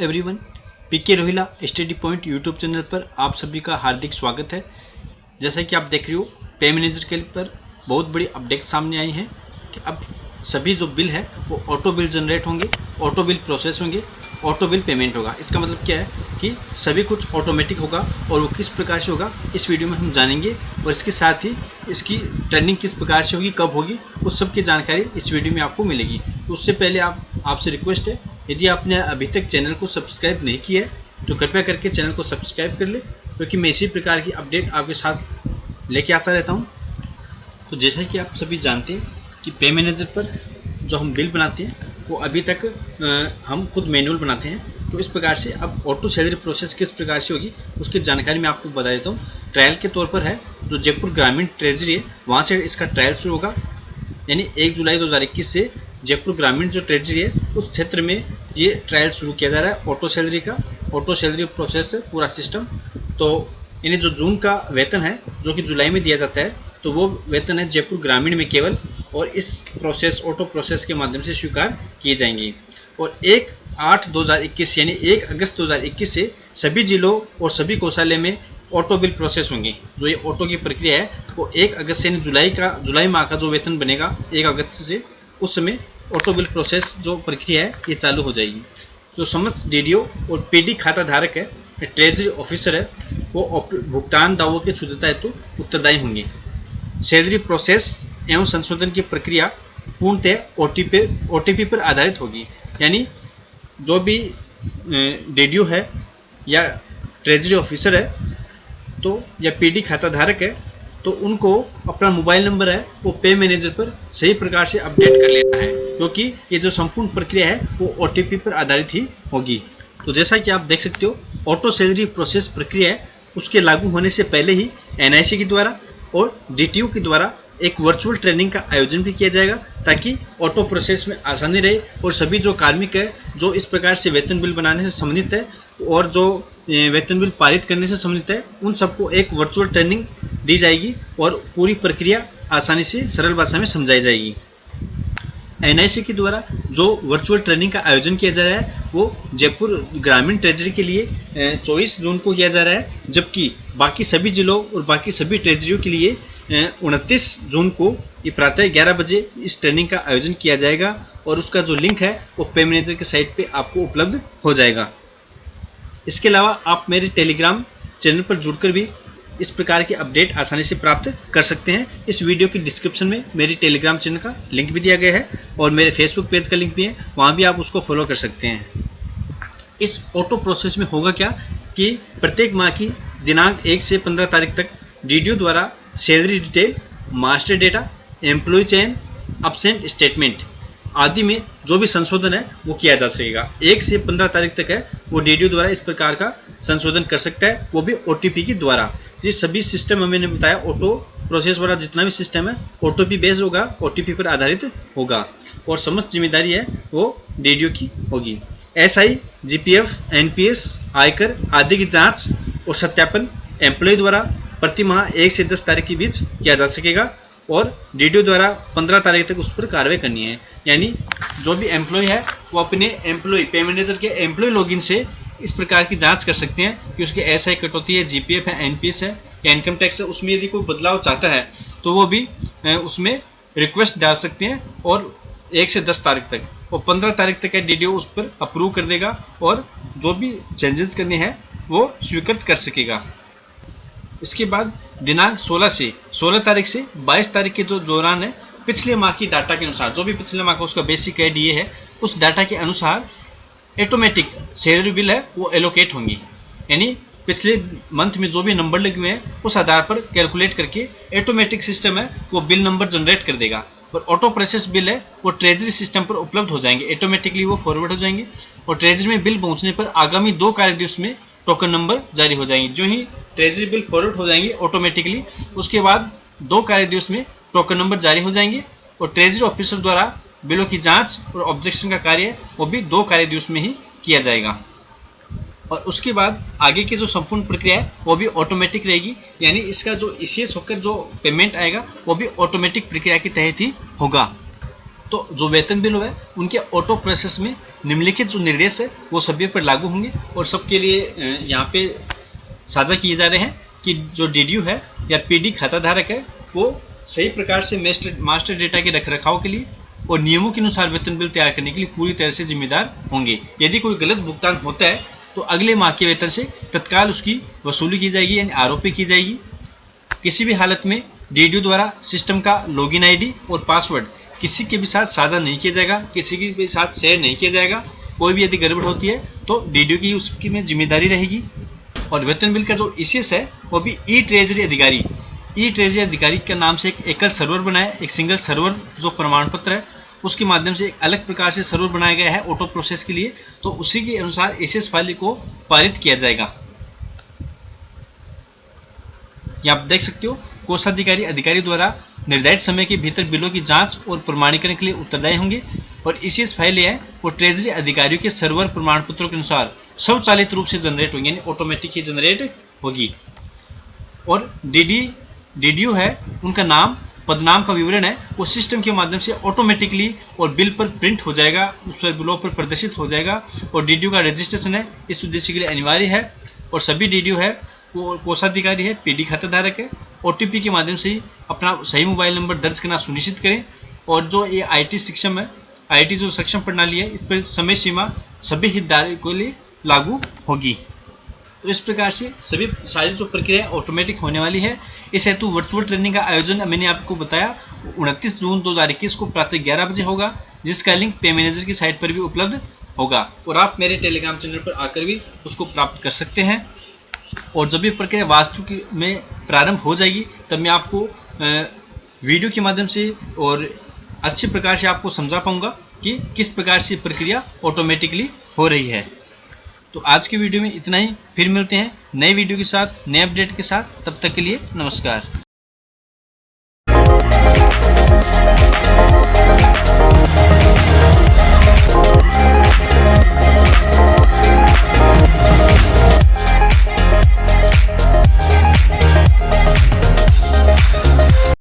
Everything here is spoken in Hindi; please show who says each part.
Speaker 1: Everyone, PK Rohila study point YouTube channel पर आप सभी का हार्दिक स्वागत है। जैसा कि आप देख रहे हो, पे मैनेजर के पर बहुत बड़ी अपडेट सामने आई है कि अब सभी जो बिल है वो ऑटो बिल जनरेट होंगे, ऑटो बिल प्रोसेस होंगे, ऑटो बिल पेमेंट होगा। इसका मतलब क्या है कि सभी कुछ ऑटोमेटिक होगा और वो किस प्रकार से होगा इस वीडियो में हम जानेंगे। और इसके साथ ही इसकी ट्रेंडिंग किस प्रकार से होगी, कब होगी, उस सब की जानकारी इस वीडियो में आपको मिलेगी। तो उससे पहले आपसे रिक्वेस्ट है, यदि आपने अभी तक चैनल को सब्सक्राइब नहीं किया है तो कृपया करके चैनल को सब्सक्राइब कर ले, क्योंकि मैं इसी प्रकार की अपडेट आपके साथ लेके आता रहता हूँ। तो जैसा कि आप सभी जानते हैं कि पे मैनेजर पर जो हम बिल बनाते हैं वो अभी तक हम खुद मैनुअल बनाते हैं। तो इस प्रकार से अब ऑटो सैलरी प्रोसेस किस प्रकार से होगी उसकी जानकारी मैं आपको बता देता हूँ। ट्रायल के तौर पर है, जो जयपुर ग्रामीण ट्रेजरी है वहाँ से इसका ट्रायल शुरू होगा। यानी 1 जुलाई 2021 से जयपुर ग्रामीण जो ट्रेजरी है उस क्षेत्र में ये ट्रायल शुरू किया जा रहा है ऑटो सैलरी का। ऑटो सैलरी प्रोसेस है पूरा सिस्टम। तो यानी जो जून का वेतन है जो कि जुलाई में दिया जाता है, तो वो वेतन है जयपुर ग्रामीण में केवल, और इस प्रोसेस ऑटो प्रोसेस के माध्यम से स्वीकार किए जाएंगे। और 1/8/2021 यानी 1 अगस्त 2021 से सभी जिलों और सभी कोषालय में ऑटो बिल प्रोसेस होंगे। जो ये ऑटो की प्रक्रिया है वो 1 अगस्त से जुलाई माह का जो वेतन बनेगा 1 अगस्त से, उस समय ऑटो बिल प्रोसेस जो प्रक्रिया है ये चालू हो जाएगी। जो समस्त डीडीओ और पीडी खाता धारक है, ट्रेजरी ऑफिसर है, वो भुगतान दावों के छूटता हेतु उत्तरदायी होंगे। सैलरी प्रोसेस एवं संशोधन की प्रक्रिया पूर्णतः ओटीपी पर आधारित होगी। यानी जो भी डीडीओ है या ट्रेजरी ऑफिसर है तो या पीडी खाता धारक है, तो उनको अपना मोबाइल नंबर है वो पे मैनेजर पर सही प्रकार से अपडेट कर लेना है, क्योंकि ये जो संपूर्ण प्रक्रिया है वो ओटीपी पर आधारित ही होगी। तो जैसा कि आप देख सकते हो, ऑटो सैलरी प्रोसेस प्रक्रिया है उसके लागू होने से पहले ही एनआईसी के द्वारा और डीटीयू के द्वारा एक वर्चुअल ट्रेनिंग का आयोजन भी किया जाएगा, ताकि ऑटो प्रोसेस में आसानी रहे और सभी जो कार्मिक है जो इस प्रकार से वेतन बिल बनाने से संबंधित है और जो वेतन बिल पारित करने से संबंधित है, उन सबको एक वर्चुअल ट्रेनिंग दी जाएगी और पूरी प्रक्रिया आसानी से सरल भाषा में समझाई जाएगी। एनआईसी के द्वारा जो वर्चुअल ट्रेनिंग का आयोजन किया जा रहा है वो जयपुर ग्रामीण ट्रेजरी के लिए 24 जून को किया जा रहा है, जबकि बाकी सभी जिलों और बाकी सभी ट्रेजरियों के लिए 29 जून को ये प्रातः 11 बजे इस ट्रेनिंग का आयोजन किया जाएगा। और उसका जो लिंक है वो पे मैनेजर के साइट पे आपको उपलब्ध हो जाएगा। इसके अलावा आप मेरे टेलीग्राम चैनल पर जुड़कर भी इस प्रकार की अपडेट आसानी से प्राप्त कर सकते हैं। इस वीडियो की डिस्क्रिप्शन में मेरी टेलीग्राम चैनल का लिंक भी दिया गया है और मेरे फेसबुक पेज का लिंक भी है, वहाँ भी आप उसको फॉलो कर सकते हैं। इस ऑटो प्रोसेस में होगा क्या कि प्रत्येक माह की दिनांक 1 से 15 तारीख तक डीडीओ द्वारा salary detail, master data, employ चयन, एब्सेंट स्टेटमेंट आदि में जो भी संशोधन है वो किया जा सकेगा। 1 से 15 तारीख तक है वो डीडीओ द्वारा इस प्रकार का संशोधन कर सकता है, वो भी ओटीपी के द्वारा। ये सभी सिस्टम मैंने बताया, ऑटो प्रोसेस वाला जितना भी सिस्टम है ओटीपी बेस्ड होगा, ओटीपी पर आधारित होगा और समस्त जिम्मेदारी है वो डीडीओ की होगी। एसआई, जीपीएफ, एनपीएस, आयकर आदि की जांच और सत्यापन एम्प्लॉय द्वारा प्रति माह 1 से 10 तारीख के बीच किया जा सकेगा और डीडीओ द्वारा 15 तारीख तक उस पर कार्रवाई करनी है। यानी जो भी एम्प्लॉय है वो अपने एम्प्लॉय पे मैनेजर के एम्प्लॉय लॉगिन से इस प्रकार की जांच कर सकते हैं कि उसके एसआई कटौती है, जीपीएफ है, एनपीएस है या इनकम टैक्स है, उसमें यदि कोई बदलाव चाहता है तो वो भी उसमें रिक्वेस्ट डाल सकते हैं और 1 से 10 तारीख तक और 15 तारीख तक है डीडीओ उस पर अप्रूव कर देगा और जो भी चेंजेस करने हैं वो स्वीकृत कर सकेगा। इसके बाद दिनांक 16 तारीख से 22 तारीख के जो दौरान है, पिछले माह की डाटा के अनुसार जो भी पिछले माह का उसका बेसिक है डीए है, उस डाटा के अनुसार ऑटोमेटिक सैलरी बिल है वो एलोकेट होंगी। यानी पिछले मंथ में जो भी नंबर लगे हुए हैं उस आधार पर कैलकुलेट करके ऑटोमेटिक सिस्टम है वो बिल नंबर जनरेट कर देगा और ऑटो प्रोसेस बिल है वो ट्रेजरी सिस्टम पर उपलब्ध हो जाएंगे, ऑटोमेटिकली वो फॉरवर्ड हो जाएंगे और ट्रेजरी में बिल पहुंचने पर आगामी 2 कार्य दिवस में टोकन नंबर जारी हो जाएंगे। जो ही ट्रेजरी बिल फॉरवर्ड हो जाएंगे ऑटोमेटिकली, उसके बाद 2 कार्य दिवस में टोकन नंबर जारी हो जाएंगे और ट्रेजरी ऑफिसर द्वारा बिलों की जांच और ऑब्जेक्शन का कार्य वो भी 2 कार्य दिवस में ही किया जाएगा। और उसके बाद आगे की जो संपूर्ण प्रक्रिया है वो भी ऑटोमेटिक रहेगी। यानी इसका जो ईसीएस होकर जो पेमेंट आएगा वो भी ऑटोमेटिक प्रक्रिया के तहत ही होगा। तो जो वेतन बिल है उनके ऑटो प्रोसेस में निम्नलिखित जो निर्देश है वो सभी पर लागू होंगे और सबके लिए यहाँ पे साझा किए जा रहे हैं कि जो DDU है या PD खाता धारक है वो सही प्रकार से मास्टर डेटा के रखरखाव के लिए और नियमों के अनुसार वेतन बिल तैयार करने के लिए पूरी तरह से जिम्मेदार होंगे। यदि कोई गलत भुगतान होता है तो अगले माह के वेतन से तत्काल उसकी वसूली की जाएगी यानी आरोपी की जाएगी। किसी भी हालत में DDU द्वारा सिस्टम का लॉगिन ID और पासवर्ड किसी के भी साथ साझा नहीं किया जाएगा, किसी के भी साथ शेयर नहीं किया जाएगा। कोई भी यदि गड़बड़ होती है तो DDU की उसकी में जिम्मेदारी रहेगी। और वेतन बिल का जो ECS है वो भी ई-ट्रेजरी अधिकारी के नाम से एक एकल सर्वर बनाया, एक सिंगल सर्वर जो प्रमाण पत्र है उसके माध्यम से एक अलग प्रकार से सर्वर बनाया गया है ऑटो प्रोसेस के लिए। तो उसी के अनुसार ECS फाइल को पारित किया जाएगा। यहाँ आप देख सकते हो कोषाधिकारी अधिकारी द्वारा निर्धारित समय के भीतर बिलों की जांच और प्रमाणीकरण के लिए उत्तरदायी होंगे और ECS फाइलें हैं वो ट्रेजरी अधिकारियों के सर्वर प्रमाण पत्रों के अनुसार स्वचालित रूप से जनरेट होंगी यानी ऑटोमेटिक ही जनरेट होगी। और DDU है उनका नाम पदनाम का विवरण है वो सिस्टम के माध्यम से ऑटोमेटिकली और बिल पर प्रिंट हो जाएगा, उस पर बिलों पर प्रदर्शित हो जाएगा। और DDU का रजिस्ट्रेशन है इस उद्देश्य के लिए अनिवार्य है। और सभी DDU है वो कोषाधिकारी है, PD खाता धारक है, OTP के माध्यम से ही अपना सही मोबाइल नंबर दर्ज करना सुनिश्चित करें। और जो ये IT सक्षम है, IT जो सक्षम प्रणाली है, इस पर समय सीमा सभी हितधारकों के लिए लागू होगी। तो इस प्रकार से सभी सारी जो प्रक्रिया ऑटोमेटिक होने वाली है। इस हेतु वर्चुअल ट्रेनिंग का आयोजन मैंने आपको बताया 29 जून 2021 को प्रातः 11 बजे होगा, जिसका लिंक पे मैनेजर की साइट पर भी उपलब्ध होगा और आप मेरे टेलीग्राम चैनल पर आकर भी उसको प्राप्त कर सकते हैं। और जब ये प्रक्रिया वास्तविक में प्रारंभ हो जाएगी तब मैं आपको वीडियो के माध्यम से और अच्छी प्रकार से आपको समझा पाऊंगा कि किस प्रकार से प्रक्रिया ऑटोमेटिकली हो रही है। तो आज की वीडियो में इतना ही, फिर मिलते हैं नए वीडियो के साथ, नए अपडेट के साथ। तब तक के लिए नमस्कार।